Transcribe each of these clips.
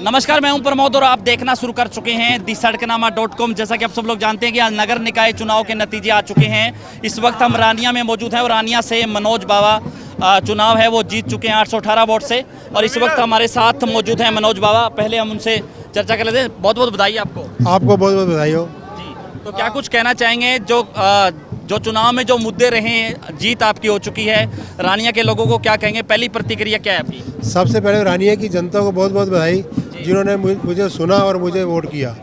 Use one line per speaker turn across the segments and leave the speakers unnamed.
नमस्कार, मैं हूं प्रमोद और आप देखना शुरू कर चुके हैं दी-सड़कनामा.com। जैसा कि आप सब लोग जानते हैं कि आज नगर निकाय चुनाव के नतीजे आ चुके हैं। इस वक्त हम रानिया में मौजूद हैं और रानिया से मनोज बाबा चुनाव है वो जीत चुके हैं 818 वोट से। और इस वक्त हमारे साथ मौजूद हैं मनोज बाबा। पहले हम उनसे चर्चा कर लेते हैं। बहुत बहुत बधाई आपको।
बहुत बहुत बधाई हो
जी। तो क्या कुछ कहना चाहेंगे, जो चुनाव में जो मुद्दे रहे हैं, जीत आपकी हो चुकी है, रानिया के लोगों को क्या कहेंगे? पहली प्रतिक्रिया क्या है आपकी?
सबसे पहले रानिया की जनता को बहुत बहुत बधाई, जिन्होंने मुझे सुना और मुझे वोट किया।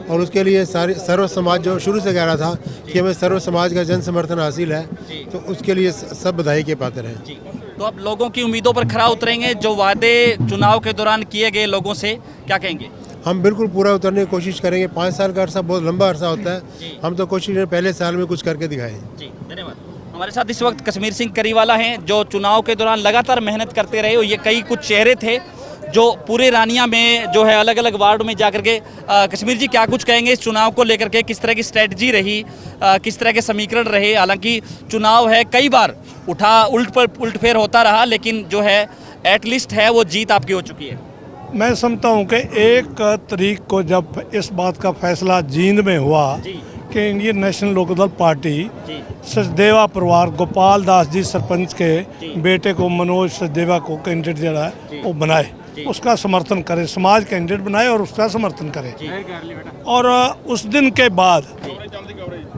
और उसके लिए सारे सर्व समाज जो शुरू से कह रहा था कि हमें सर्व समाज का जन समर्थन हासिल है, तो उसके लिए सब बधाई के पात्र हैं।
तो अब लोगों की उम्मीदों पर खरा उतरेंगे। जो वादे चुनाव के दौरान किए गए लोगों से, क्या कहेंगे?
हम बिल्कुल पूरा उतरने की कोशिश करेंगे। 5 साल का अरसा बहुत लंबा अरसा होता है। हम तो कोशिश करें पहले साल में कुछ करके दिखाएं।
जी, धन्यवाद। हमारे साथ इस वक्त कश्मीर सिंह करीवाला हैं, जो चुनाव के दौरान लगातार मेहनत करते रहे। और ये कई कुछ चेहरे थे जो पूरे रानिया में जो है अलग अलग वार्ड में जाकर के कश्मीर जी क्या कुछ कहेंगे इस चुनाव को लेकर के? किस तरह की स्ट्रेटजी रही, किस तरह के समीकरण रहे? हालांकि चुनाव है, कई बार उल्टफेर होता रहा, लेकिन जो है एटलीस्ट है वो जीत आपकी हो चुकी है।
मैं समझता हूँ कि 1 तारीख को जब इस बात का फैसला जींद में हुआ कि Indian National Lokdal party Sachdeva परिवार गोपाल दास जी सरपंच के बेटे को मनोज सचदेवा को कैंडिडेट जो है वो बनाए, उसका समर्थन करे, समाज कैंडिडेट बनाए और उसका समर्थन करे। और उस दिन के बाद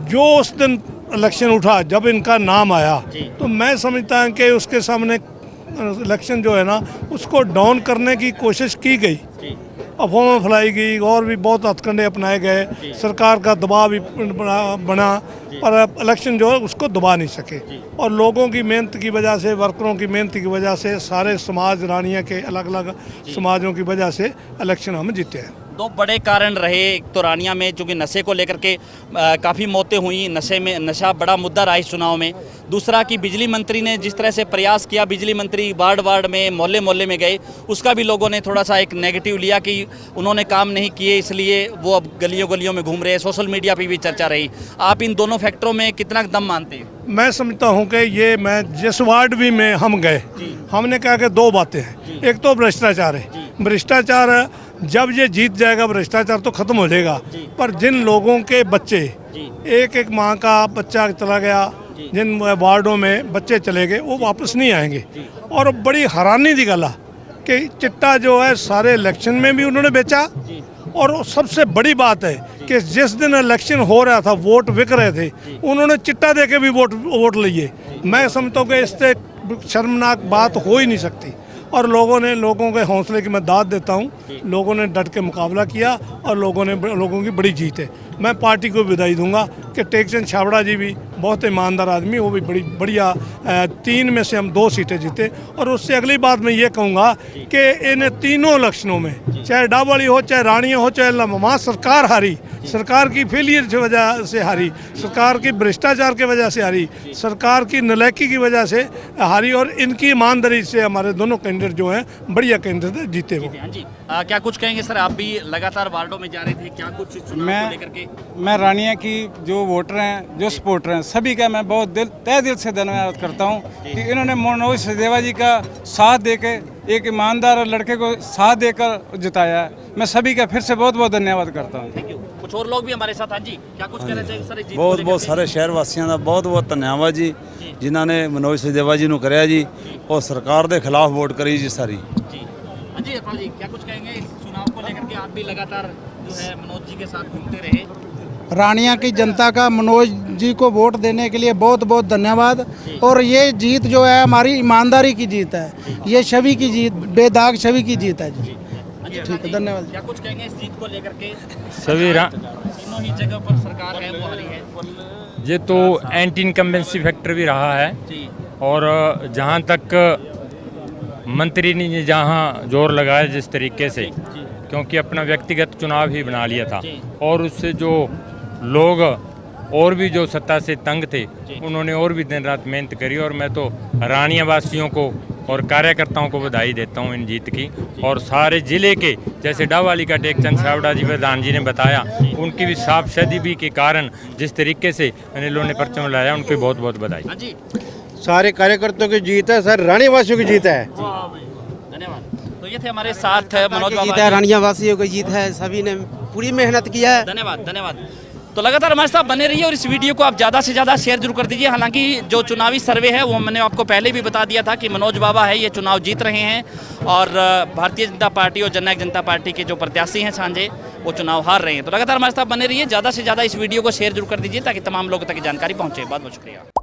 जो उस दिन इलेक्शन उठा, जब इनका नाम आया, तो मैं समझता हूँ कि उसके सामने इलेक्शन जो है ना उसको डाउन करने की कोशिश की गई, अफवाहें फैलाई गई और भी बहुत हथकंडे अपनाए गए, सरकार का दबाव भी बना, पर इलेक्शन जो है उसको दबा नहीं सके। और लोगों की मेहनत की वजह से, वर्करों की मेहनत की वजह से, सारे समाज रानिया के अलग अलग समाजों की वजह से इलेक्शन हम जीते हैं।
2 बड़े कारण रहे। एक तो रानिया में चूँकि नशे को लेकर के काफ़ी मौतें हुई, नशा बड़ा मुद्दा रहा इस चुनाव में। दूसरा कि बिजली मंत्री ने जिस तरह से प्रयास किया, बिजली मंत्री वार्ड में, मोहल्ले मोहल्ले में गए, उसका भी लोगों ने थोड़ा सा एक नेगेटिव लिया कि उन्होंने काम नहीं किए, इसलिए वो अब गलियों गलियों में घूम रहे हैं। सोशल मीडिया पर भी चर्चा रही। आप इन दोनों फैक्टरों में कितना दम मानते हैं?
मैं समझता हूँ कि ये, मैं जिस वार्ड भी में हम गए, हमने कहा कि 2 बातें हैं। एक तो भ्रष्टाचार है। भ्रष्टाचार जब ये जीत जाएगा, भ्रष्टाचार तो खत्म हो जाएगा, पर जिन लोगों के बच्चे, एक माँ का बच्चा चला गया, जिन वार्डों में बच्चे चले गए, वो वापस नहीं आएंगे। और बड़ी हैरानी की गल है कि चिट्टा जो है सारे इलेक्शन में भी उन्होंने बेचा। और सबसे बड़ी बात है कि जिस दिन इलेक्शन हो रहा था, वोट बिक रहे थे, उन्होंने चिट्टा दे के भी वोट लिए। मैं समझता हूँ कि इससे शर्मनाक बात हो ही नहीं सकती। और लोगों के हौसले की मैं दाद देता हूँ। लोगों ने डट के मुकाबला किया और लोगों की बड़ी जीत है। मैं पार्टी को बधाई दूंगा कि टेकचंद छाबड़ा जी भी बहुत ईमानदार आदमी, वो भी बड़ी बढ़िया 3 में से हम 2 सीटें जीते। और उससे अगली बात मैं ये कहूँगा कि इन तीनों इलेक्शनों में, चाहे डाबवाली हो, चाहे रानिया हो, चाहे लम्हा, सरकार हारी, सरकार की फेलियर की वजह से हारी, सरकार की भ्रष्टाचार की वजह से हारी, सरकार की नलायकी की वजह से हारी। और इनकी ईमानदारी से हमारे दोनों कैंडिडेट जो हैं बढ़िया कैंडिडेट जीते वो।
जी, क्या कुछ कहेंगे सर? आप भी लगातार वार्डों में जा रहे थे, क्या कुछ चुनाव को लेकर के?
मैं रानिया की जो वोटर हैं, जो सपोर्टर हैं, सभी का मैं बहुत तहे दिल से धन्यवाद करता हूं कि इन्होंने मनोज सचदेवा जी का साथ देके, एक ईमानदार लड़के को साथ देकर जिताया है। मैं सभी का फिर से बहुत बहुत धन्यवाद करता हूँ।
कुछ और लोग भी हमारे साथ। हाँ जी, क्या कुछ कहना चाहिए सर?
बहुत बहुत सारे शहर वासियों का बहुत बहुत धन्यवाद जी, जिन्होंने मनोज सचदेवा जी ਨੂੰ ਕਰਿਆ जी और सरकार के खिलाफ वोट करी जी सारी।
हाँ जी, अरपाल जी क्या कुछ कहेंगे इस चुनाव को लेकर के? आप भी लगातार जो है मनोज जी के साथ घूमते रहे।
रानिया की जनता का मनोज जी को वोट देने के लिए बहुत बहुत धन्यवाद। और ये जीत जो है हमारी ईमानदारी की जीत है, ये छवि की जीत, बेदाग छवि की जीत है जी। ठीक है, धन्यवाद।
क्या कुछ कहेंगे इस जीत को लेकर के?
सभी
तीनों ही जगह पर सरकार है वो हारी है।
ये तो एंटी इनकम्बेंसी फैक्टर भी रहा है। और जहाँ तक मंत्री ने जहाँ जोर लगाया जिस तरीके से, क्योंकि अपना व्यक्तिगत चुनाव ही बना लिया था, और उससे जो लोग और भी जो सत्ता से तंग थे, उन्होंने और भी दिन रात मेहनत करी। और मैं तो रानिया वासियों को और कार्यकर्ताओं को बधाई देता हूं इन जीत की। और सारे ज़िले के, जैसे डावाली का टेकचंद छाबड़ा जी प्रधान जी ने बताया, उनकी भी साफ शदीबी के कारण जिस तरीके से अनिलों ने परचम लाया, उनकी बहुत बहुत बधाई।
सारे कार्यकर्ताओं की जीत है सर, रानिया वासियों की जीत है।
धन्यवाद। तो ये थे हमारे साथ मनोज
जीत
बाबा
है, रानिया वासियों की जीत है, सभी ने पूरी मेहनत किया है।
धन्यवाद धन्यवाद। तो लगातार हमारे साथ बने रहिए और इस वीडियो को आप ज़्यादा से ज़्यादा शेयर जरूर कर दीजिए। हालांकि जो चुनावी सर्वे है वो मैंने आपको पहले भी बता दिया था कि मनोज बाबा है ये चुनाव जीत रहे हैं और भारतीय जनता पार्टी और जननायक जनता पार्टी के जो प्रत्याशी हैं सांझे वो चुनाव हार रहे हैं। तो लगातार हमारे साथ बने रहिए, ज़्यादा से ज़्यादा इस वीडियो को शेयर जरूर कर दीजिए ताकि तमाम लोगों तक जानकारी पहुँचे। बहुत बहुत शुक्रिया।